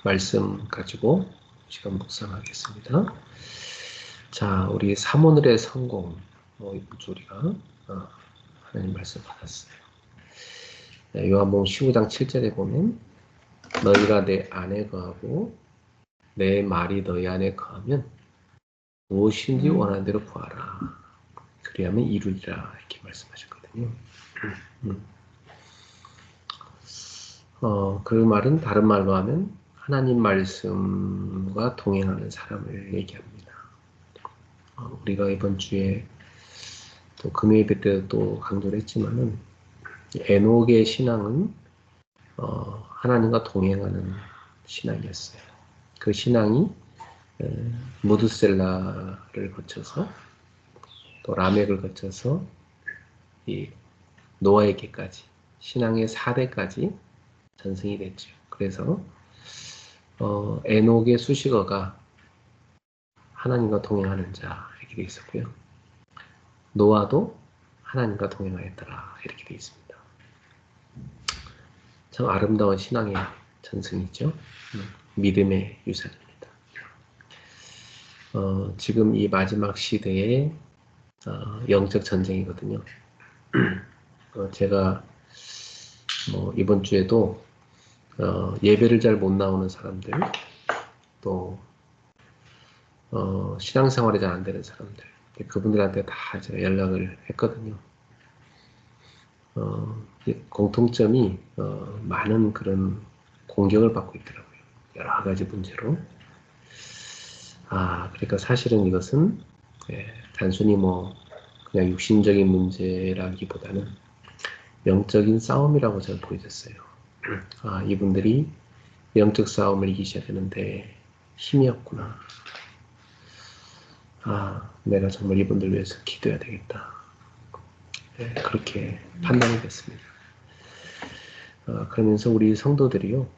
말씀 가지고 시간 묵상하겠습니다. 자, 우리 사모늘의 성공, 이번 우리가 하나님 말씀 받았어요. 요한복음 15장 7절에 보면 너희가 내 안에 거하고 내 말이 너희 안에 거하면 무엇인지 원하는 대로 구하라. 그리하면 이루리라 이렇게 말씀하셨거든요. 그 말은 다른 말로 하면 하나님 말씀과 동행하는 사람을 얘기합니다. 우리가 이번 주에 또 금요일 때도 또 강조를 했지만은 에녹의 신앙은 하나님과 동행하는 신앙이었어요. 그 신앙이 무드셀라를 거쳐서 또 라멕을 거쳐서 이 노아에게까지 신앙의 4대까지 전승이 됐죠. 그래서 에녹의 수식어가 하나님과 동행하는 자 이렇게 되어 있었고요. 노아도 하나님과 동행하였더라 이렇게 되어 있습니다. 참 아름다운 신앙의 전승이죠. 믿음의 유산입니다. 지금 이 마지막 시대의 영적 전쟁이거든요. 제가 이번 주에도 예배를 잘 못 나오는 사람들, 또 신앙생활이 잘 안 되는 사람들, 그분들한테 다 제가 연락을 했거든요. 공통점이 많은 그런 공격을 받고 있더라고요. 여러 가지 문제로. 그러니까 사실은 이것은 단순히 그냥 육신적인 문제라기보다는 영적인 싸움이라고 저는 보여졌어요. 이분들이 영적 싸움을 이기셔야 되는데 힘이 없구나. 내가 정말 이분들 위해서 기도해야 되겠다. 그렇게 판단이 됐습니다. 그러면서 우리 성도들이요,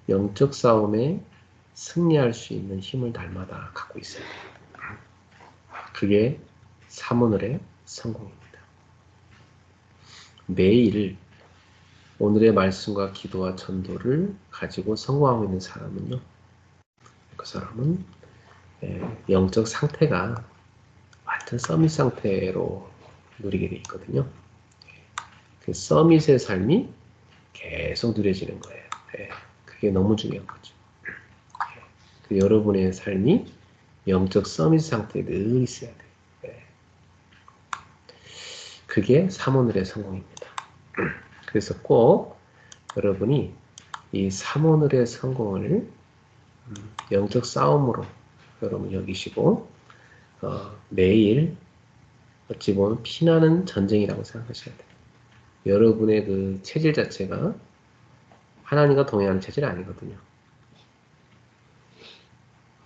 영적 싸움에 승리할 수 있는 힘을 날마다 갖고 있어요. 그게 사모늘의 성공입니다. 매일 오늘의 말씀과 기도와 전도를 가지고 성공하고 있는 사람은요, 그 사람은 영적 상태가 완전 서밋 상태로 누리게 돼 있거든요. 그 서밋의 삶이 계속 누려지는 거예요. 그게 너무 중요한 거죠. 여러분의 삶이 영적 서밋 상태에 늘 있어야 돼요. 그게 사모늘의 성공입니다. 그래서 꼭 여러분이 이 사모늘의 성공을 영적 싸움으로 여러분 여기시고 매일 어찌 보면 피나는 전쟁이라고 생각하셔야 돼요. 여러분의 그 체질 자체가 하나님과 동행하는 체질이 아니거든요.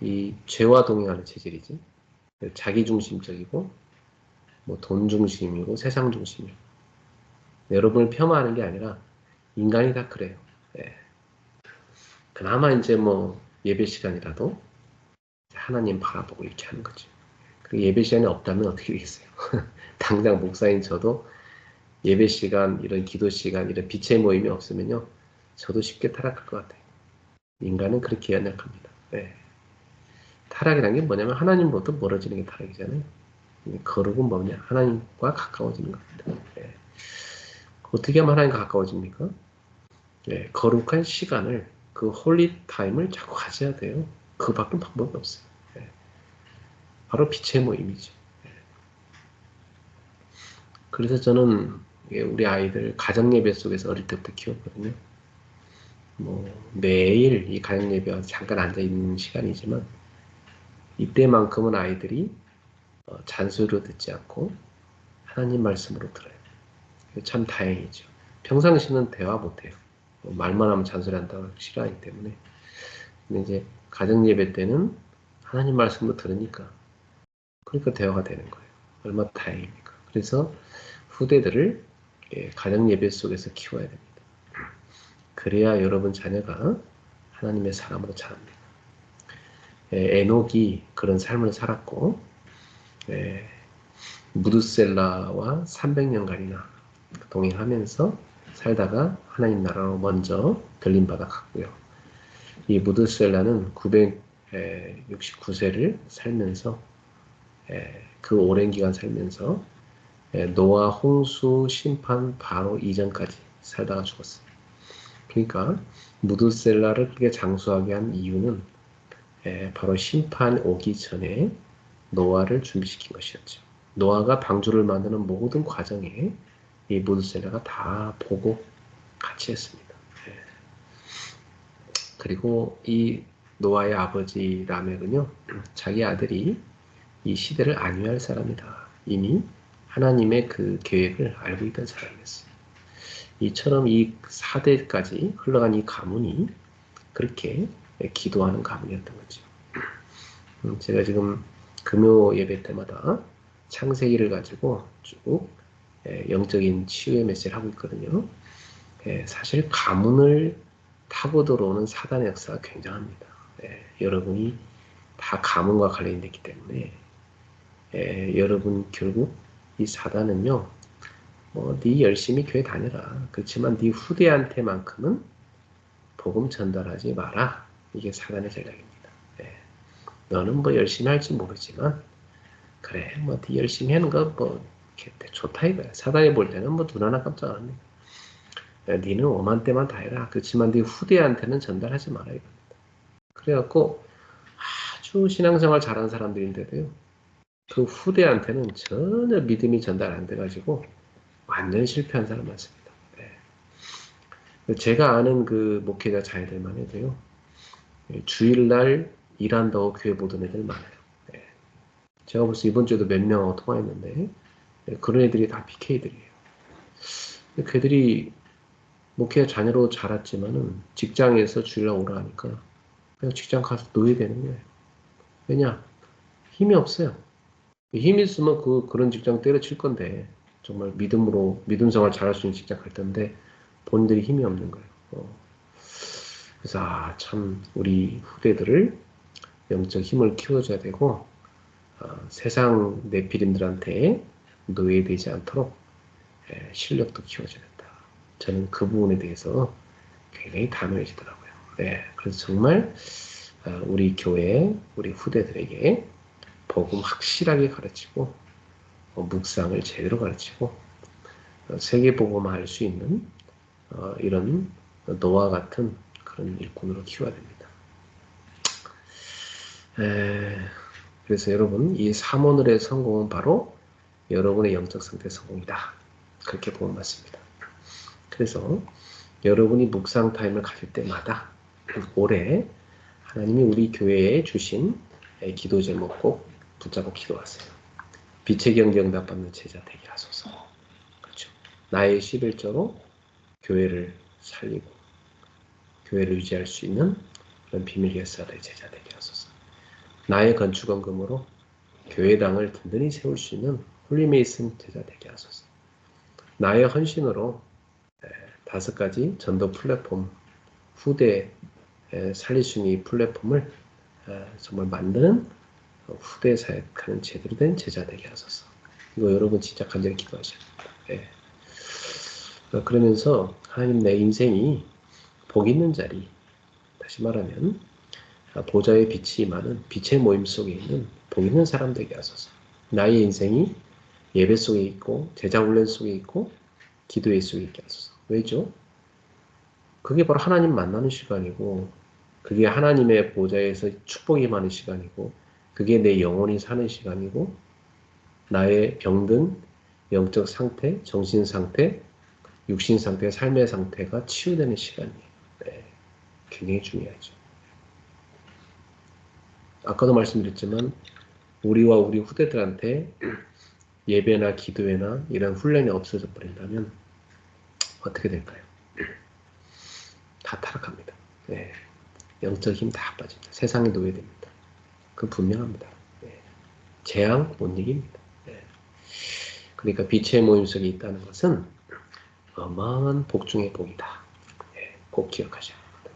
이 죄와 동행하는 체질이지. 자기중심적이고 돈 중심이고 세상 중심이고 여러분을 폄하하는 게 아니라 인간이 다 그래요. 그나마 이제 예배 시간이라도 하나님 바라보고 이렇게 하는 거죠. 그 예배 시간이 없다면 어떻게 되겠어요? 당장 목사인 저도 예배 시간, 이런 기도 시간, 이런 빛의 모임이 없으면요, 저도 쉽게 타락할 것 같아요. 인간은 그렇게 연약합니다. 타락이라는 게 뭐냐면 하나님보다 멀어지는 게 타락이잖아요. 거룩은 뭐냐? 하나님과 가까워지는 겁니다. 어떻게 하면 하나님과 가까워집니까? 거룩한 시간을, 그 홀리 타임을 자꾸 가져야 돼요. 그밖에 방법이 없어요. 바로 빛의 모임이죠. 그래서 저는 우리 아이들 가정예배 속에서 어릴 때부터 키웠거든요. 매일 이 가정예배 와서 잠깐 앉아있는 시간이지만 이때만큼은 아이들이 잔소리로 듣지 않고 하나님 말씀으로 들어요. 참 다행이죠. 평상시는 대화 못해요. 말만 하면 잔소리한다고 싫어하기 때문에. 근데 이제 가정예배 때는 하나님 말씀으로 들으니까 그러니까 대화가 되는 거예요. 얼마나 다행입니까? 그래서 후대들을 가정예배 속에서 키워야 됩니다. 그래야 여러분 자녀가 하나님의 사람으로 자랍니다. 에녹이 그런 삶을 살았고 무드셀라와 300년간이나 동행하면서 살다가 하나님 나라로 먼저 들림받아 갔고요. 이 무드셀라는 969세를 살면서 그 오랜 기간 살면서 노아 홍수 심판 바로 이전까지 살다가 죽었어요. 그러니까 무드셀라를 그렇게 장수하게 한 이유는 바로 심판 오기 전에 노아를 준비시킨 것이었죠. 노아가 방주를 만드는 모든 과정에 이 무드셀라가 다 보고 같이 했습니다. 그리고 이 노아의 아버지 라멕은요, 자기 아들이 이 시대를 안위할 사람이다. 이미 하나님의 그 계획을 알고 있던 사람이었어요. 이처럼 이 4대까지 흘러간 이 가문이 그렇게 기도하는 가문이었던 거죠. 제가 지금 금요 예배 때마다 창세기를 가지고 쭉 영적인 치유의 메시지를 하고 있거든요. 사실 가문을 타고 들어오는 사단의 역사가 굉장합니다. 여러분이 다 가문과 관련이 있기 때문에 여러분 결국 이 사단은요, 네 열심히 교회 다녀라. 그렇지만 네 후대한테만큼은 복음 전달하지 마라. 이게 사단의 전략입니다. 너는 뭐 열심히 할지 모르지만 그래 네 열심히 하는 거 좋다 이거야. 사단이 볼 때는 눈 하나 깜짝 안 합니다. 니는 오만 때만 다 해라. 그렇지만 네 후대한테는 전달하지 마라 이겁니다. 그래갖고 아주 신앙생활 잘하는 사람들인데도요, 그 후대한테는 전혀 믿음이 전달 안 돼가지고 완전 실패한 사람 많습니다. 제가 아는 그 목회자 자녀들만 해도요, 주일날 일한다고 교회 못 오는 애들 많아요. 제가 벌써 이번 주에도 몇 명 통화했는데 그런 애들이 다 PK들이에요. 걔들이 목회자 자녀로 자랐지만은 직장에서 주일날 오라 하니까 그냥 직장 가서 놓여야 되는 거예요. 왜냐? 힘이 없어요. 힘이 있으면 그런 직장 때려칠 건데, 정말 믿음 생활 잘할 수 있는 직장 갈 텐데, 본인들이 힘이 없는 거예요. 그래서, 참, 우리 후대들을 영적 힘을 키워줘야 되고, 세상 내피림들한테 노예되지 않도록 실력도 키워줘야 된다. 저는 그 부분에 대해서 굉장히 단호해지더라고요. 그래서 정말, 우리 교회, 우리 후대들에게 복음 확실하게 가르치고 묵상을 제대로 가르치고 세계복음화 할 수 있는 이런 노아 같은 그런 일꾼으로 키워야 됩니다. 그래서 여러분 이 3오늘의 성공은 바로 여러분의 영적 상태 성공이다. 그렇게 보면 맞습니다. 그래서 여러분이 묵상 타임을 가질 때마다 올해 하나님이 우리 교회에 주신 기도 제목 꼭 붙잡고 기도하세요. 빛의 경제 응답받는 제자 되게 하소서. 그렇죠. 나의 11조로 교회를 살리고 교회를 유지할 수 있는 그런 비밀 결사의 제자 되게 하소서. 나의 건축원금으로 교회당을 든든히 세울 수 있는 홀리메이슨 제자 되게 하소서. 나의 헌신으로 5가지 전도 플랫폼 후대 살릴 수 있는 이 플랫폼을 정말 만드는 후대 사역하는 제대로 된 제자 되게 하소서. 이거 여러분 진짜 간절히 기도하셔야 됩니다. 그러면서 하나님 내 인생이 복 있는 자리, 다시 말하면 보좌의 빛이 많은 빛의 모임 속에 있는 복 있는 사람 되게 하소서. 나의 인생이 예배 속에 있고 제자 훈련 속에 있고 기도의 속에 있게 하소서. 왜죠? 그게 바로 하나님 만나는 시간이고 그게 하나님의 보좌에서 축복이 많은 시간이고 그게 내 영혼이 사는 시간이고 나의 병든 영적 상태, 정신 상태, 육신 상태, 삶의 상태가 치유되는 시간이에요. 굉장히 중요하죠. 아까도 말씀드렸지만 우리와 우리 후대들한테 예배나 기도회나 이런 훈련이 없어져 버린다면 어떻게 될까요? 다 타락합니다. 영적 힘 다 빠집니다. 세상에 노예됩니다. 그건 분명합니다. 재앙 못 이깁니다. 그러니까 빛의 모임 속에 있다는 것은 어마어마한 복 중의 복이다. 꼭 기억하셔야 합니다.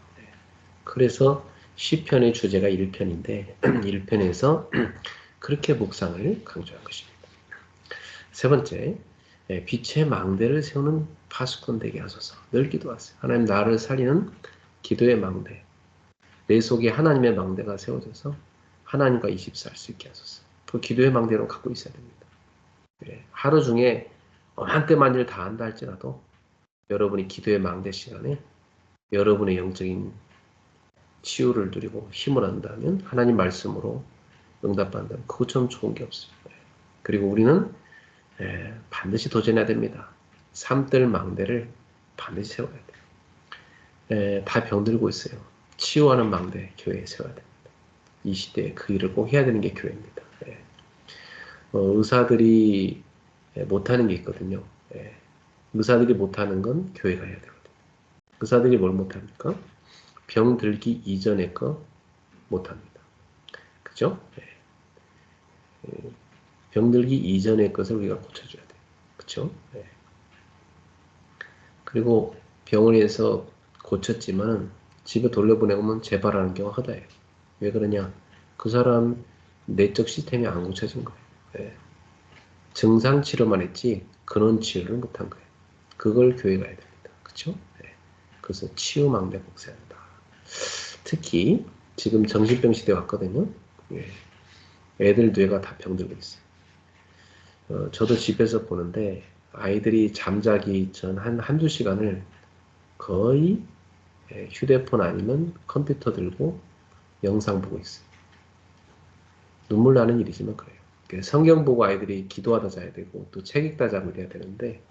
그래서 시편의 주제가 1편인데 1편에서 그렇게 묵상을 강조한 것입니다. 세 번째, 빛의 망대를 세우는 파수꾼 되게 하소서. 늘 기도하세요. 하나님 나를 살리는 기도의 망대. 내 속에 하나님의 망대가 세워져서 하나님과 24할 수 있게 하소서. 그 기도의 망대로 갖고 있어야 됩니다. 하루 중에 한때만 일 다 한다 할지라도 여러분이 기도의 망대 시간에 여러분의 영적인 치유를 누리고 힘을 한다면 하나님 말씀으로 응답한다면 그것처럼 좋은 게 없어요. 그리고 우리는 반드시 도전해야 됩니다. 삼들 망대를 반드시 세워야 돼요. 다 병들고 있어요. 치유하는 망대 교회에 세워야 됩니다. 이 시대에 그 일을 꼭 해야 되는 게 교회입니다. 의사들이 못하는 게 있거든요. 의사들이 못하는 건 교회가 해야 되거든요. 의사들이 뭘 못합니까? 병 들기 이전의 거 못합니다. 그죠? 병 들기 이전의 것을 우리가 고쳐줘야 돼요. 그쵸? 그리고 병원에서 고쳤지만 집에 돌려보내면 재발하는 경우가 허다해요. 왜 그러냐? 그 사람 내적 시스템이 안 고쳐진 거예요. 증상 치료만 했지 근원 치유를 못한 거예요. 그걸 교회가 해야 됩니다. 그쵸? 그래서 치유망대 복사한다. 특히 지금 정신병 시대 왔거든요. 애들 뇌가 다 병들고 있어요. 저도 집에서 보는데 아이들이 잠자기 전 한두 시간을 거의 휴대폰 아니면 컴퓨터 들고 영상 보고 있어요. 눈물 나는 일이지만 그래요. 성경 보고 아이들이 기도하다 자야 되고 또 책 읽다 자고 이래야 되는데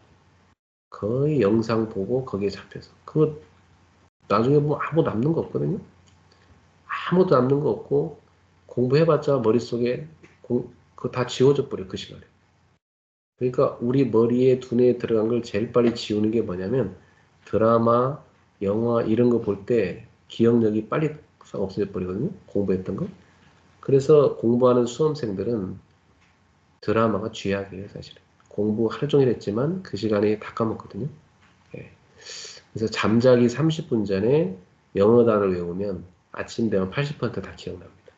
거의 영상 보고 거기에 잡혀서 그거 나중에 보면 아무도 남는 거 없거든요. 아무도 남는 거 없고 공부해봤자 머릿속에 그거 다 지워져 버려 그 시간에. 그러니까 우리 머리에 두뇌에 들어간 걸 제일 빨리 지우는 게 뭐냐면 드라마, 영화 이런 거 볼 때 기억력이 빨리 없어져 버리거든요. 공부했던 거. 그래서 공부하는 수험생들은 드라마가 쥐약이에요, 사실은. 공부 하루 종일 했지만 그 시간에 다 까먹거든요. 그래서 잠자기 30분 전에 영어 단어를 외우면 아침 되면 80%다 기억납니다.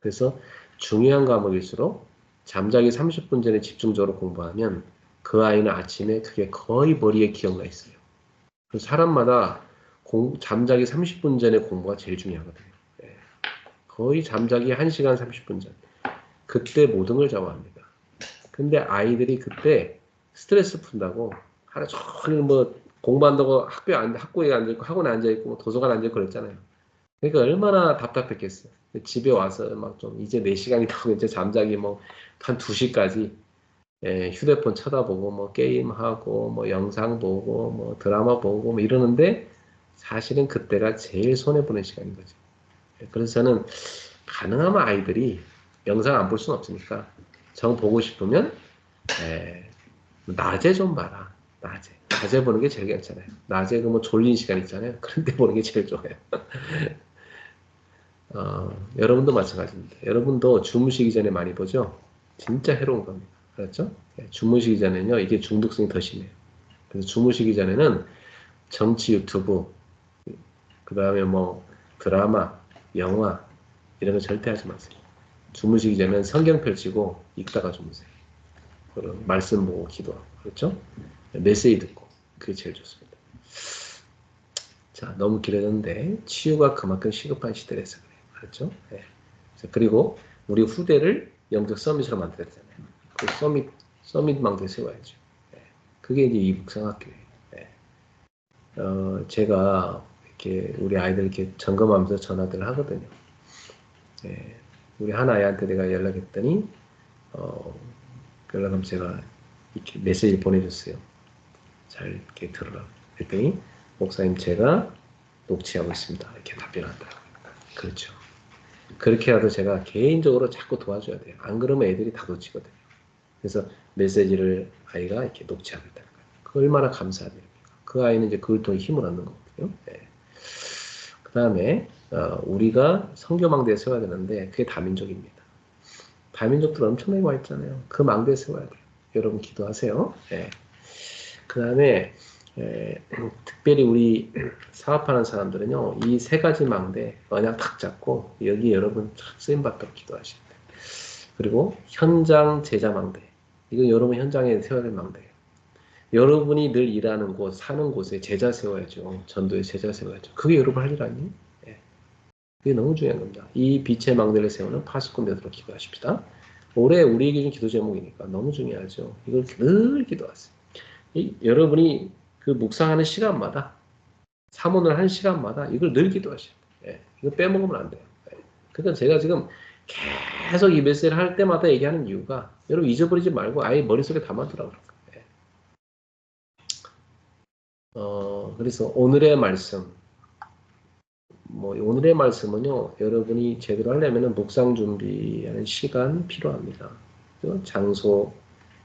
그래서 중요한 과목일수록 잠자기 30분 전에 집중적으로 공부하면 그 아이는 아침에 그게 거의 머리에 기억나 있어요. 그래서 사람마다 잠자기 30분 전에 공부가 제일 중요하거든요. 거의 잠자기 1시간 30분 전. 그때 모든 걸 잡아합니다. 근데 아이들이 그때 스트레스 푼다고 하루 종일 뭐 공부한다고 학교에 앉아있고 학원에 앉아있고 도서관에 앉아있고 그랬잖아요. 그러니까 얼마나 답답했겠어요. 집에 와서 막 좀 이제 4시간이 타고 이제 잠자기 뭐 한 2시까지 휴대폰 쳐다보고 뭐 게임하고 뭐 영상 보고 뭐 드라마 보고 뭐 이러는데 사실은 그때가 제일 손해보는 시간인 거죠. 그래서 저는 가능하면 아이들이 영상 안 볼 수는 없으니까 정 보고 싶으면 낮에 좀 봐라. 낮에 보는 게 제일 괜찮아요. 낮에 그 뭐 졸린 시간 있잖아요. 그런 데 보는 게 제일 좋아요. 여러분도 마찬가지입니다. 여러분도 주무시기 전에 많이 보죠? 진짜 해로운 겁니다. 그렇죠? 주무시기 전에는요, 이게 중독성이 더 심해요. 그래서 주무시기 전에는 정치 유튜브, 그 다음에 뭐 드라마, 영화, 이런 거 절대 하지 마세요. 주무시기 전에는 성경 펼치고 읽다가 주무세요. 그럼 말씀 보고 기도하고, 그렇죠? 메시지 듣고, 그게 제일 좋습니다. 자, 너무 길어졌는데, 치유가 그만큼 시급한 시대라서 그래요. 그렇죠? 네. 그리고 우리 후대를 영적 서밋으로 만들어야 되잖아요. 그 서밋 망대 세워야죠. 네. 그게 이제 이북성학교예요. 네. 제가 이렇게 우리 아이들 이렇게 점검하면서 전화들 하거든요. 네. 우리 한 아이한테 내가 연락했더니, 연락하면 제가 이렇게 메시지를 보내줬어요. 잘 이렇게 들으라고. 그랬더니, 목사님 제가 녹취하고 있습니다. 이렇게 답변한다. 그렇죠. 그렇게라도 제가 개인적으로 자꾸 도와줘야 돼요. 안 그러면 애들이 다 놓치거든요. 그래서 메시지를 아이가 이렇게 녹취하고 있다는 거예요. 그 얼마나 감사한 일입니까? 그 아이는 이제 그걸 통해 힘을 얻는 거거든요. 네. 그 다음에 우리가 성교망대에 세워야 되는데 그게 다민족입니다. 다민족들 엄청나게 와 있잖아요. 그 망대에 세워야 돼요. 여러분 기도하세요. 네. 그 다음에 특별히 우리 사업하는 사람들은요, 이 세 가지 망대 언약 탁 잡고 여기 여러분 쓰임 받도록 기도하시면 돼요. 그리고 현장 제자 망대, 이건 여러분 현장에 세워야 될 망대예요. 여러분이 늘 일하는 곳, 사는 곳에 제자 세워야죠. 전도에 제자 세워야죠. 그게 여러분 할 일 아니에요? 예. 그게 너무 중요한 겁니다. 이 빛의 망대를 세우는 파수꾼 되도록 기도하십시다. 올해 우리에게 준 기도 제목이니까 너무 중요하죠. 이걸 늘 기도하세요. 여러분이 그 묵상하는 시간마다, 사문을 하는 시간마다 이걸 늘 기도하셔야 돼요. 예. 이거 빼먹으면 안 돼요. 예. 그러니까 제가 지금 계속 이 메시지를 할 때마다 얘기하는 이유가 여러분 잊어버리지 말고 아예 머릿속에 담아두라고 그래요. 그래서 오늘의 말씀, 오늘의 말씀은요, 여러분이 제대로 하려면 묵상 준비하는 시간 필요합니다. 장소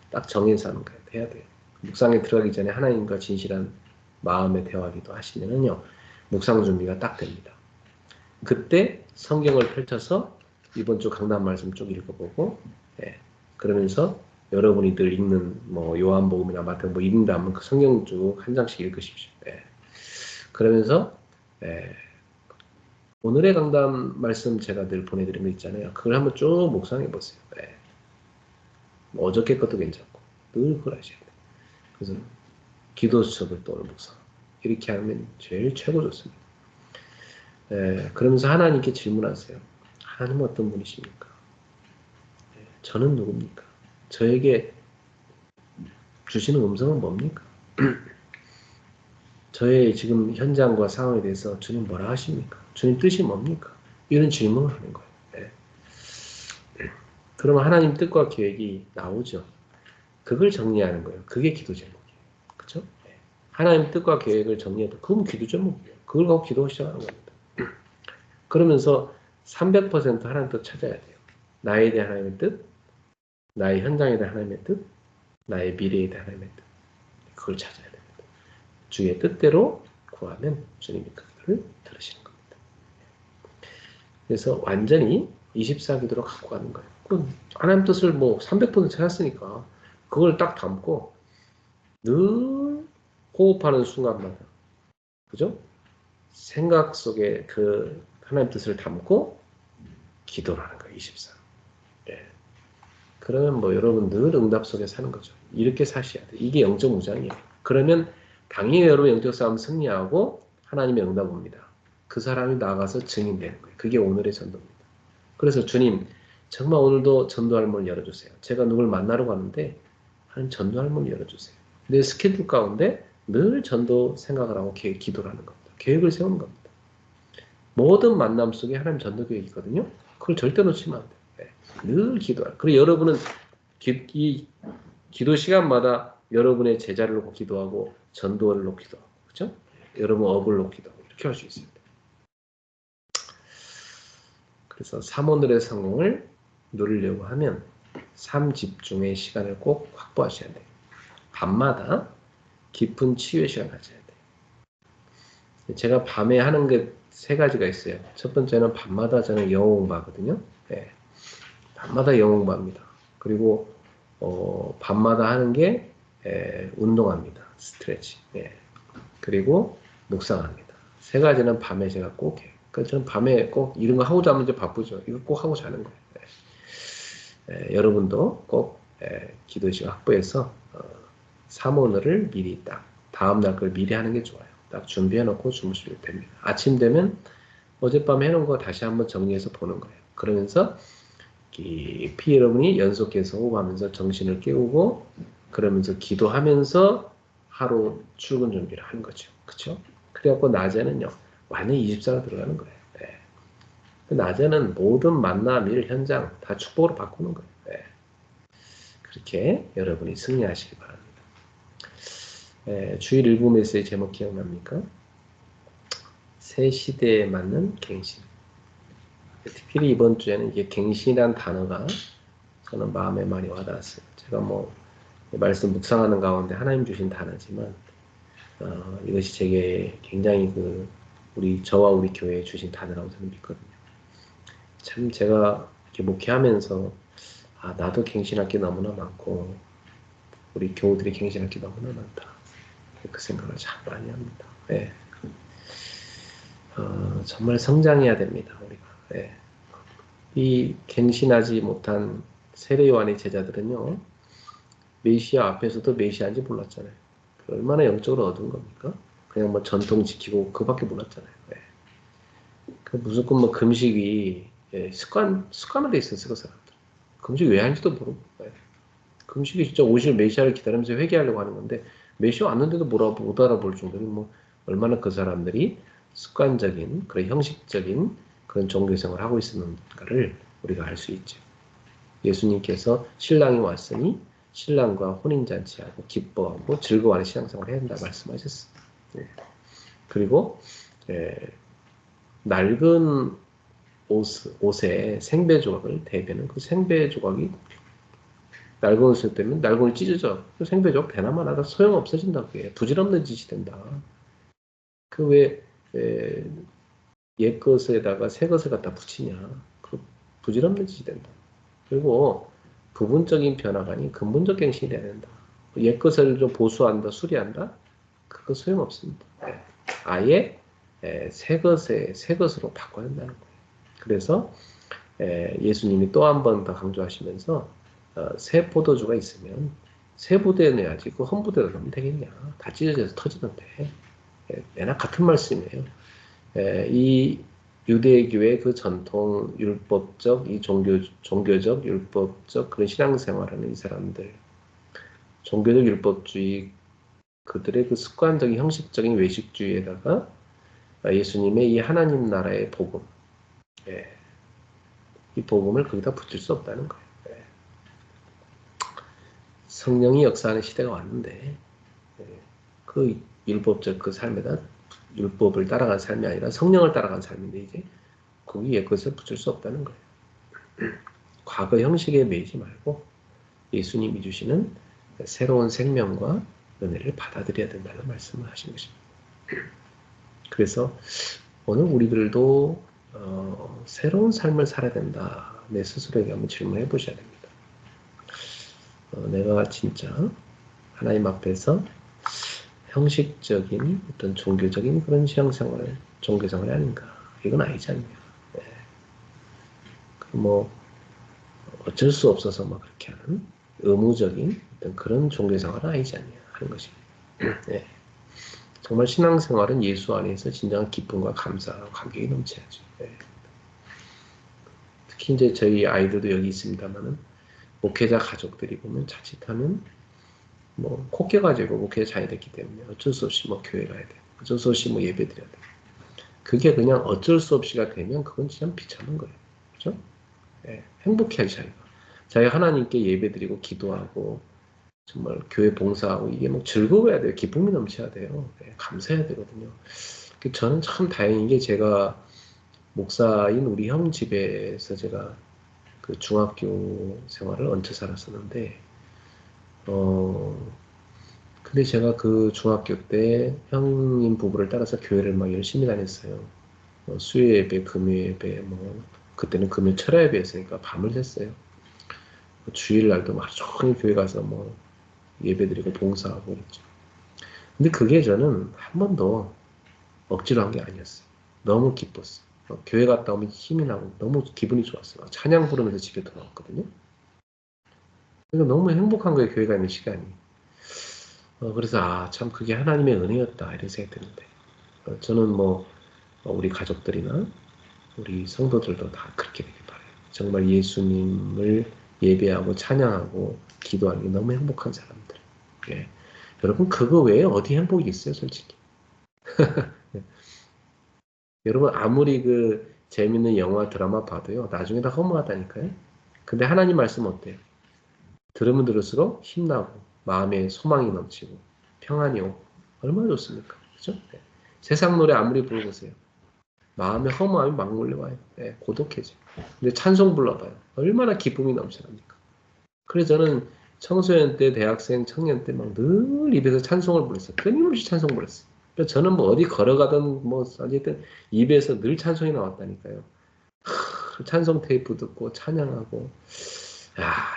딱 정해서 하는 거예요. 해야 돼요. 묵상에 들어가기 전에 하나님과 진실한 마음의 대화기도 하시면은요, 묵상 준비가 딱 됩니다. 그때 성경을 펼쳐서 이번 주 강단 말씀 쭉 읽어보고, 예, 그러면서 여러분이 늘 읽는 요한복음이나 마태복음 읽는다면 그 성경 쭉 한 장씩 읽으십시오. 예. 그러면서 오늘의 강단 말씀 제가 늘 보내드리는 거 있잖아요. 그걸 한번 쭉 묵상해 보세요. 어저께 것도 괜찮고 늘 그걸 하셔야 돼요. 그래서 기도 수첩을 또 오늘 묵상 이렇게 하면 제일 최고 좋습니다. 그러면서 하나님께 질문하세요. 하나님 어떤 분이십니까? 저는 누굽니까? 저에게 주시는 음성은 뭡니까? 저의 지금 현장과 상황에 대해서 주님 뭐라 하십니까? 주님 뜻이 뭡니까? 이런 질문을 하는 거예요. 그러면 하나님 뜻과 계획이 나오죠. 그걸 정리하는 거예요. 그게 기도 제목이에요. 그렇죠? 하나님 뜻과 계획을 정리해도 그건 기도 제목이에요. 그걸 갖고 기도 시작하는 겁니다. 그러면서 300% 하나님 뜻 찾아야 돼요. 나에 대한 하나님의 뜻, 나의 현장에 대한 하나님의 뜻, 나의 미래에 대한 하나님의 뜻. 그걸 찾아야 됩니다. 주의 뜻대로 구하면 주님이 그것을 들으시는 겁니다. 그래서 완전히 24기도로 갖고 가는 거예요. 하나님 뜻을 300% 찾았으니까 그걸 딱 담고 늘 호흡하는 순간마다, 그죠? 생각 속에 그 하나님 뜻을 담고 기도를 하는 거예요. 24. 그러면 여러분 늘 응답 속에 사는 거죠. 이렇게 사셔야 돼요. 이게 영적 무장이에요. 그러면 당연히 여러분 영적 싸움 승리하고 하나님의 응답 옵니다. 그 사람이 나가서 증인되는 거예요. 그게 오늘의 전도입니다. 그래서 주님 정말 오늘도 전도할 문을 열어주세요. 제가 누굴 만나러 가는데 하나님 전도할 문을 열어주세요. 내 스케줄 가운데 늘 전도 생각을 하고 기도를 하는 겁니다. 계획을 세우는 겁니다. 모든 만남 속에 하나님 전도 계획이 있거든요. 그걸 절대 놓치면 안 돼요. 늘 기도하라. 그리고 여러분은 이 기도 시간마다 여러분의 제자를 놓고 기도하고 전도를 놓고 기도하고, 그렇죠? 여러분 업을 놓고 기도하고 이렇게 할 수 있습니다. 그래서 3오늘의 성공을 누리려고 하면 3집중의 시간을 꼭 확보하셔야 돼요. 밤마다 깊은 치유의 시간 가져야 돼요. 제가 밤에 하는 게 3가지가 있어요. 첫 번째는 밤마다 저는 영어 공부하거든요. 밤마다 영어 공부합니다. 그리고 밤마다 하는 게 운동합니다. 스트레칭. 그리고 묵상합니다. 3가지는 밤에 제가 꼭 해요. 그러니까 저는 밤에 꼭 이런 거 하고 자면 이제 바쁘죠. 이거 꼭 하고 자는 거예요. 여러분도 꼭 기도 시간 확보해서 3오늘을 미리 딱 다음 날 걸 미리 하는 게 좋아요. 딱 준비해 놓고 주무시면 됩니다. 아침 되면 어젯밤에 해놓은 거 다시 한번 정리해서 보는 거예요. 그러면서 깊이 여러분이 연속해서 호흡하면서 정신을 깨우고 그러면서 기도하면서 하루 출근 준비를 하는 거죠. 그렇죠? 그래갖고 낮에는요. 완전히 24가 들어가는 거예요. 낮에는 모든 만남, 일, 현장 다 축복으로 바꾸는 거예요. 그렇게 여러분이 승리하시기 바랍니다. 주일 일부 메시지 제목 기억납니까? 새 시대에 맞는 갱신. 특히 이번 주에는 이게 갱신이라는 단어가 저는 마음에 많이 와닿았어요. 제가 말씀 묵상하는 가운데 하나님 주신 단어지만 이것이 제게 굉장히 저와 우리 교회에 주신 단어라고 저는 믿거든요. 참 제가 이렇게 목회하면서 나도 갱신할 게 너무나 많고 우리 교우들이 갱신할 게 너무나 많다. 그 생각을 참 많이 합니다. 정말 성장해야 됩니다. 우리가. 이 갱신하지 못한 세례 요한의 제자들은요. 메시아 앞에서도 메시아인지 몰랐잖아요. 얼마나 영적으로 얻은 겁니까? 그냥 뭐 전통 지키고 그밖에 몰랐잖아요. 예. 그 무조건 뭐 금식이 예, 습관화돼 있었어요, 그 사람들. 금식 왜 하는지도 모르고. 예. 금식이 진짜 오실 메시아를 기다리면서 회개하려고 하는 건데 메시아 왔는데도 못 알아볼 정도로 뭐 얼마나 그 사람들이 습관적인 그런 형식적인 그런 종교생활을 하고 있었는가를 우리가 알 수 있죠. 예수님께서 신랑이 왔으니 신랑과 혼인잔치하고 기뻐하고 즐거워하는 신앙생활을 해야 된다 말씀하셨어요. 예. 그리고 예, 낡은 옷에 생배 조각을 대비하는 그 생배 조각이 낡은 옷을 빼면 낡은 옷이 찢어져. 그 생배 조각 대나마 나다 소용 없어진다. 그게 부질없는 짓이 된다. 그 왜 옛 것에다가 새 것을 갖다 붙이냐. 그 부질없는 짓이 된다. 그리고 부분적인 변화가 아닌 근본적 갱신이 돼야 된다. 옛 것을 좀 보수한다, 수리한다? 그거 소용없습니다. 아예 새 것으로 바꿔야 한다는 거예요. 그래서 예수님이 또 한 번 더 강조하시면서 새 포도주가 있으면 새 부대에 내야지 그 헌 부대에 넣으면 되겠냐. 다 찢어져서 터지는데. 내나 같은 말씀이에요. 이 유대교의 그 전통 율법적, 이 종교적, 율법적 그런 신앙생활하는 이 사람들, 종교적 율법주의, 그들의 그 습관적인 형식적인 외식주의에다가 예수님의 이 하나님 나라의 복음, 이 복음을 거기다 붙일 수 없다는 거예요. 성령이 역사하는 시대가 왔는데 그 율법적 그 삶에다 율법을 따라간 삶이 아니라 성령을 따라간 삶인데 이제 거기 옛 것을 붙일 수 없다는 거예요. 과거 형식에 매이지 말고 예수님이 주시는 새로운 생명과 은혜를 받아들여야 된다는 말씀을 하신 것입니다. 그래서 오늘 우리들도 새로운 삶을 살아야 된다. 내 스스로에게 한번 질문해 보셔야 됩니다. 내가 진짜 하나님 앞에서 형식적인 어떤 종교적인 그런 신앙생활을 종교생활이 아닌가? 이건 아니지 않냐? 네. 뭐 어쩔 수 없어서 막 그렇게 하는 의무적인 어떤 그런 종교생활은 아니지 않냐 하는 것입니다. 네. 정말 신앙생활은 예수 안에서 진정한 기쁨과 감사와 감격이 넘쳐야죠. 네. 특히 이제 저희 아이들도 여기 있습니다만은 목회자 가족들이 보면 자칫하면 뭐 콕겨가지고 목회자 자녀 됐기 때문에 어쩔 수 없이 뭐 교회 가야 돼. 어쩔 수 없이 뭐 예배 드려야 돼. 그게 그냥 어쩔 수 없이가 되면 그건 진짜 비참한 거예요. 그죠? 네. 행복해야지 자기가. 자기가 하나님께 예배 드리고 기도하고 정말 교회 봉사하고 이게 뭐 즐거워야 돼요. 기쁨이 넘쳐야 돼요. 네. 감사해야 되거든요. 저는 참 다행인 게 제가 목사인 우리 형 집에서 제가 그 중학교 생활을 얹혀 살았었는데, 근데 제가 그 중학교 때 형님 부부를 따라서 교회를 막 열심히 다녔어요. 수요 예배, 금요 예배, 뭐, 그때는 금요 철야 예배였으니까 밤을 샜어요. 주일날도 막 종일 교회 가서 뭐 예배 드리고 봉사하고 그랬죠. 근데 그게 저는 한 번도 억지로 한 게 아니었어요. 너무 기뻤어요. 교회 갔다 오면 힘이 나고 너무 기분이 좋았어요. 찬양 부르면서 집에 돌아왔거든요. 그러니까 너무 행복한 거예요. 교회 가는 시간이. 그래서 참 그게 하나님의 은혜였다 이런 생각이 드는데 저는 뭐 우리 가족들이나 우리 성도들도 다 그렇게 되길 바라요. 정말 예수님을 예배하고 찬양하고 기도하는 게 너무 행복한 사람들. 예. 여러분 그거 외에 어디 행복이 있어요, 솔직히. 여러분 아무리 그 재밌는 영화 드라마 봐도요 나중에 다 허무하다니까요. 근데 하나님 말씀 어때요? 들으면 들을수록 힘나고 마음에 소망이 넘치고 평안이 오고 얼마나 좋습니까? 그죠? 네. 세상 노래 아무리 불러보세요. 마음에 허무함이 막 몰려와요. 네, 고독해져. 근데 찬송 불러봐요. 얼마나 기쁨이 넘쳐납니까? 그래서 저는 청소년 때, 대학생, 청년 때 막 늘 입에서 찬송을 불렀어요. 끊임없이 찬송 불렀어요. 그래서 저는 뭐 어디 걸어가든 뭐 어쨌든 입에서 늘 찬송이 나왔다니까요. 찬송 테이프 듣고 찬양하고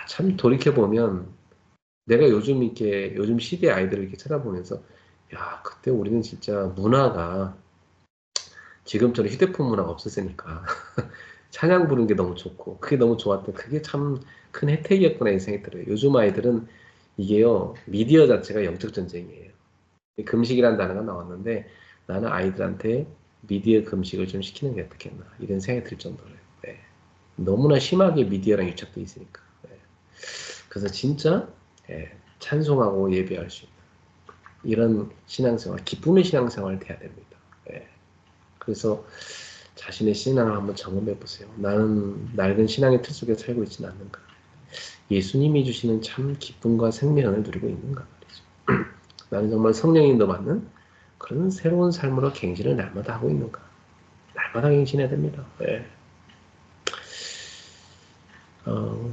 참 돌이켜보면 내가 요즘 시대 아이들을 이렇게 쳐다보면서 그때 우리는 진짜 문화가 지금처럼 휴대폰 문화가 없었으니까 찬양 부르는 게 너무 좋고 그게 너무 좋았던 그게 참 큰 혜택이었구나 이 생각이 들어요. 요즘 아이들은 이게요 미디어 자체가 영적 전쟁이에요. 금식이라는 단어가 나왔는데 나는 아이들한테 미디어 금식을 좀 시키는 게 어떻겠나 이런 생각이 들 정도로요. 네. 너무나 심하게 미디어랑 유착돼 있으니까. 네. 그래서 진짜 예, 찬송하고 예배할 수 있는 이런 신앙생활, 기쁨의 신앙생활을 해야 됩니다. 예. 그래서 자신의 신앙을 한번 점검해 보세요. 나는 낡은 신앙의 틀 속에 살고 있지는 않는가? 예수님이 주시는 참 기쁨과 생명을 누리고 있는가 말이죠. 나는 정말 성령님도 맞는 그런 새로운 삶으로 갱신을 날마다 하고 있는가? 날마다 갱신해야 됩니다. 예.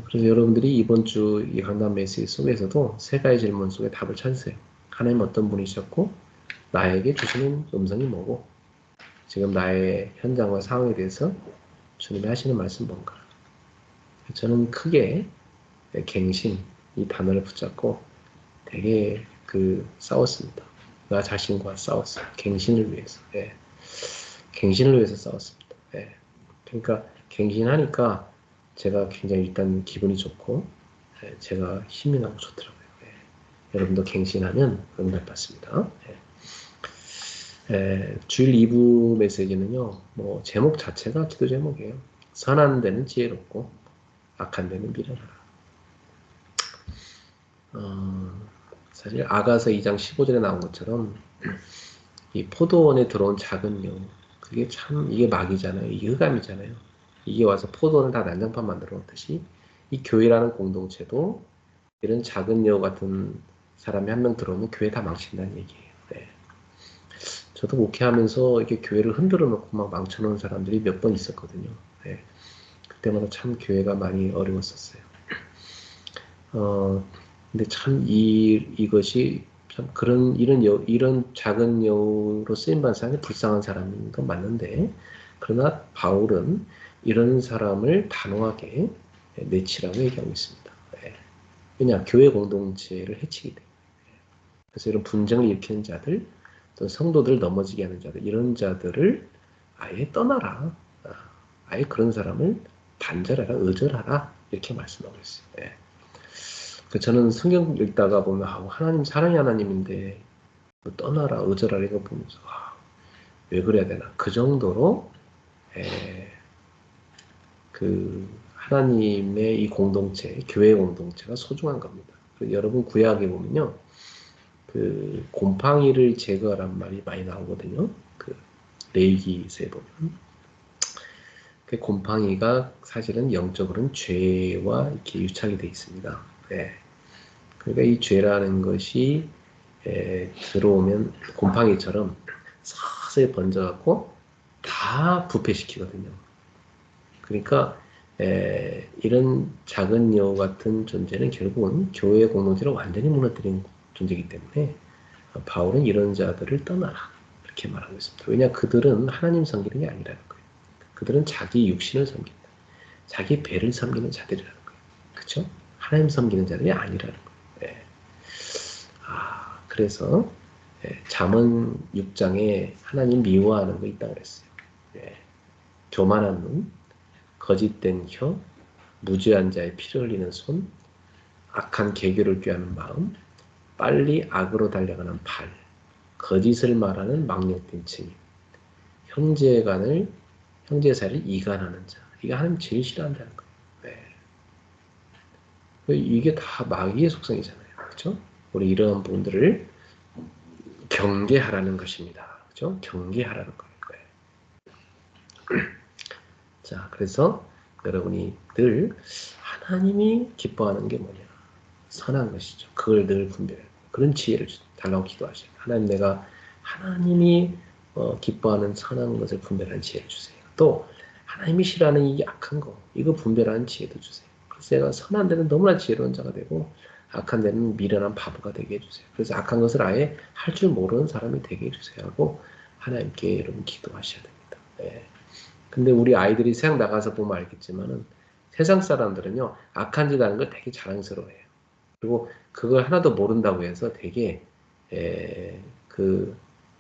그래서 여러분들이 이번 주 이 강단 메시지 속에서도 세 가지 질문 속에 답을 찾으세요. 하나님 어떤 분이셨고, 나에게 주시는 음성이 뭐고, 지금 나의 현장과 상황에 대해서 주님이 하시는 말씀 뭔가. 저는 크게 갱신 이 단어를 붙잡고 되게 싸웠습니다. 나 자신과 싸웠어요. 갱신을 위해서. 예. 갱신을 위해서 싸웠습니다. 예. 그러니까 갱신하니까 제가 굉장히 일단 기분이 좋고 예, 제가 힘이 나고 좋더라고요. 예. 여러분도 갱신하면 응답받습니다. 예. 주일 2부 메시지는요, 뭐 제목 자체가 기도 제목이에요. 선한 데는 지혜롭고 악한 데는 미련하라. 사실 아가서 2장 15절에 나온 것처럼 이 포도원에 들어온 작은 여, 그게 참 이게 막이잖아요. 이게 흑암이잖아요. 이게 와서 포도원을 다 난장판 만들어 놓듯이 이 교회라는 공동체도 이런 작은 여우 같은 사람이 한 명 들어오면 교회 다 망친다는 얘기예요. 네. 저도 목회하면서 이렇게 교회를 흔들어 놓고 막 망쳐놓은 사람들이 몇 번 있었거든요. 네. 그때마다 참 교회가 많이 어려웠었어요. 근데 참 이것이 참 이런 작은 여우로 쓰임받는 사람이 불쌍한 사람인 건 맞는데, 그러나 바울은 이런 사람을 단호하게 내치라고 얘기하고 있습니다. 네. 왜냐, 교회 공동체를 해치기 때문에. 그래서 이런 분쟁을 일으키는 자들, 또 성도들을 넘어지게 하는 자들, 이런 자들을 아예 떠나라. 아예 그런 사람을 단절하라, 의절하라. 이렇게 말씀하고 있어요. 네. 저는 성경 읽다가 보면 하나님 사랑의 하나님인데 뭐 떠나라, 의절하라 이거 보면서 왜 그래야 되나. 그 정도로 하나님의 이 공동체, 교회 공동체가 소중한 겁니다. 여러분 구약에 보면요. 곰팡이를 제거하란 말이 많이 나오거든요. 레위기서에 보면. 곰팡이가 사실은 영적으로는 죄와 이렇게 유착이 되어 있습니다. 네. 그러니까 이 죄라는 것이 들어오면 곰팡이처럼 서서히 번져갖고 다 부패시키거든요. 그러니까 이런 작은 여우 같은 존재는 결국은 교회 공동체를 완전히 무너뜨린 존재이기 때문에 바울은 이런 자들을 떠나라 이렇게 말하고 있습니다. 왜냐 그들은 하나님 섬기는 게 아니라는 거예요. 그들은 자기 육신을 섬긴다. 자기 배를 섬기는 자들이라는 거예요. 그렇죠? 하나님 섬기는 자들이 아니라는 거예요. 예. 그래서 잠언 6장에 하나님 미워하는 거 있다고 그랬어요. 예. 교만한 눈, 거짓된 혀, 무죄한 자의 피를 흘리는 손, 악한 계교를 꾀하는 마음, 빨리 악으로 달려가는 발, 거짓을 말하는 망령된 증인, 형제사를 이간하는 자. 이게 하나님 제일 싫어한다는 거예요. 네. 이게 다 마귀의 속성이잖아요. 그렇죠? 우리 이러한 부분들을 경계하라는 것입니다. 그렇죠? 경계하라는 거예요. 자, 그래서 여러분이 늘 하나님이 기뻐하는 게 뭐냐? 선한 것이죠. 그걸 늘 분별해요. 그런 지혜를 달라고 기도하세요. 하나님이 기뻐하는 선한 것을 분별하는 지혜를 주세요. 또 하나님이 싫어하는 이 악한 거, 이거 분별하는 지혜도 주세요. 그래서 내가 선한 데는 너무나 지혜로운 자가 되고 악한 데는 미련한 바보가 되게 해주세요. 그래서 악한 것을 아예 할 줄 모르는 사람이 되게 해주세요 하고 하나님께 여러분 기도하셔야 됩니다. 네. 근데 우리 아이들이 세상 나가서 보면 알겠지만은 세상 사람들은요 악한 짓 하는 걸 되게 자랑스러워해요. 그리고 그걸 하나도 모른다고 해서 되게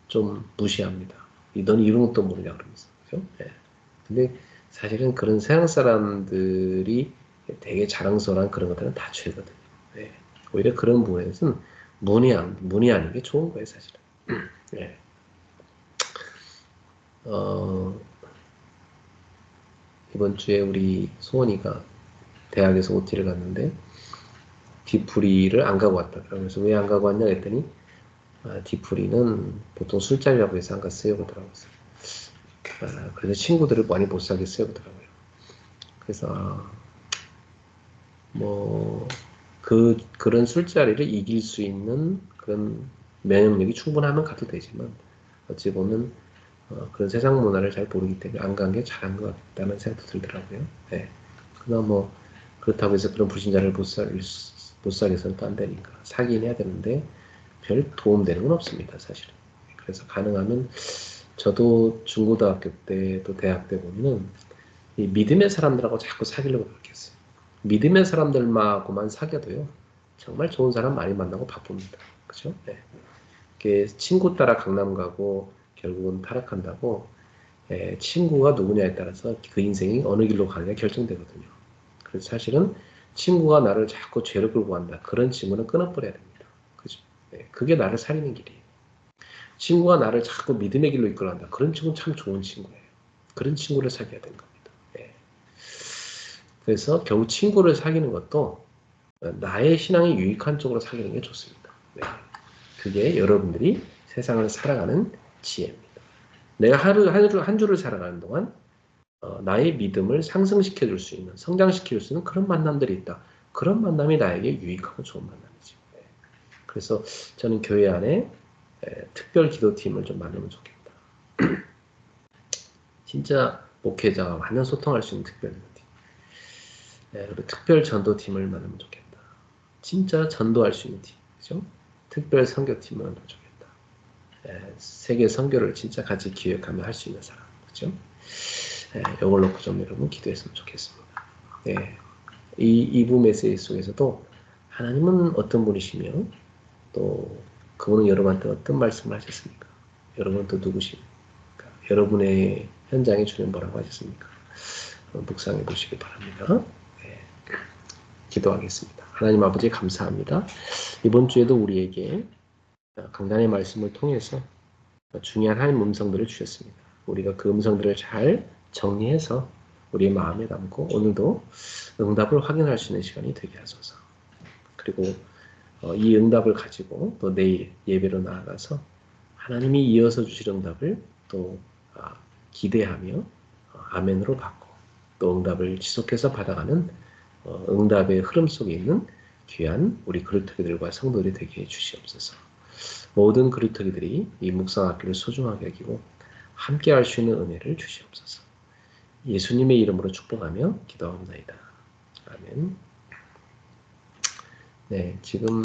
좀 무시합니다. 너는 이런 것도 모르냐 그러면서. 그죠? 예. 근데 사실은 그런 세상 사람들이 되게 자랑스러운 그런 것들은 다 죄거든요. 예. 오히려 그런 부분에서는 문의하는 게 좋은 거예요, 사실은. 네. 어, 이번 주에 우리 소원이가 대학에서 OT를 갔는데 뒤풀이를 안 가고 왔다. 그래서 왜 안 가고 왔냐 했더니 뒤풀이는 보통 술자리라고 해서 안 갔어요 그러더라고요. 그래서 친구들을 많이 못 사겠어요 그러더라고요. 그래서 뭐 그런 술자리를 이길 수 있는 그런 면역력이 충분하면 가도 되지만 어찌 보면 그런 세상 문화를 잘 모르기 때문에 안 간 게 잘한 것 같다는 생각도 들더라고요. 네. 그러나 뭐 그렇다고 해서 그런 불신자를 못 사게서는 또 안 되니까 사긴 해야 되는데 별 도움되는 건 없습니다 사실은. 그래서 가능하면 저도 중고등학교 때 또 대학 때 보면은 이 믿음의 사람들하고 자꾸 사귀려고 노력했어요. 믿음의 사람들하고만 사귀어도요 정말 좋은 사람 많이 만나고 바쁩니다. 그죠? 네. 이게 친구 따라 강남 가고 결국은 타락한다고 친구가 누구냐에 따라서 그 인생이 어느 길로 가느냐 결정되거든요. 그래서 사실은 친구가 나를 자꾸 죄로 끌고 간다. 그런 친구는 끊어버려야 됩니다. 그죠? 네, 그게 나를 살리는 길이에요. 친구가 나를 자꾸 믿음의 길로 이끌어간다. 그런 친구는 참 좋은 친구예요. 그런 친구를 사귀어야 되는 겁니다. 네. 그래서 결국 친구를 사귀는 것도 나의 신앙에 유익한 쪽으로 사귀는 게 좋습니다. 네. 그게 여러분들이 세상을 살아가는 지혜입니다. 내가 한 주를 살아가는 동안 나의 믿음을 상승시켜 줄 수 있는, 성장시켜 줄 수 있는 그런 만남들이 있다. 그런 만남이 나에게 유익하고 좋은 만남이죠. 네. 그래서 저는 교회 안에 특별 기도팀을 좀 만들면 좋겠다. 진짜 목회자와 완전 소통할 수 있는 특별 기도팀. 그리고 특별 전도팀을 만들면 좋겠다. 진짜 전도할 수 있는 팀. 그죠? 특별 선교팀을 만들면 좋겠다. 세계 선교를 진짜 같이 기획하며 할 수 있는 사람. 그죠? 이걸 놓고 좀 여러분 기도했으면 좋겠습니다. 네. 이 2부 메시지 속에서도 하나님은 어떤 분이시며 또 그분은 여러분한테 어떤 말씀을 하셨습니까? 여러분은 또 누구십니까? 여러분의 현장에 주님 뭐라고 하셨습니까? 묵상해 보시기 바랍니다. 네. 기도하겠습니다. 하나님 아버지 감사합니다. 이번 주에도 우리에게 강단의 말씀을 통해서 중요한 하나님 음성들을 주셨습니다. 우리가 그 음성들을 잘 정리해서 우리의 마음에 담고 오늘도 응답을 확인할 수 있는 시간이 되게 하소서. 그리고 이 응답을 가지고 또 내일 예배로 나아가서 하나님이 이어서 주실 응답을 또 기대하며 아멘으로 받고 또 응답을 지속해서 받아가는 응답의 흐름 속에 있는 귀한 우리 그루터기들과 성도들이 되게 해 주시옵소서. 모든 그루터기들이 이 묵상학교를 소중하게 여기고 함께 할 수 있는 은혜를 주시옵소서. 예수님의 이름으로 축복하며 기도합니다. 아멘. 네, 지금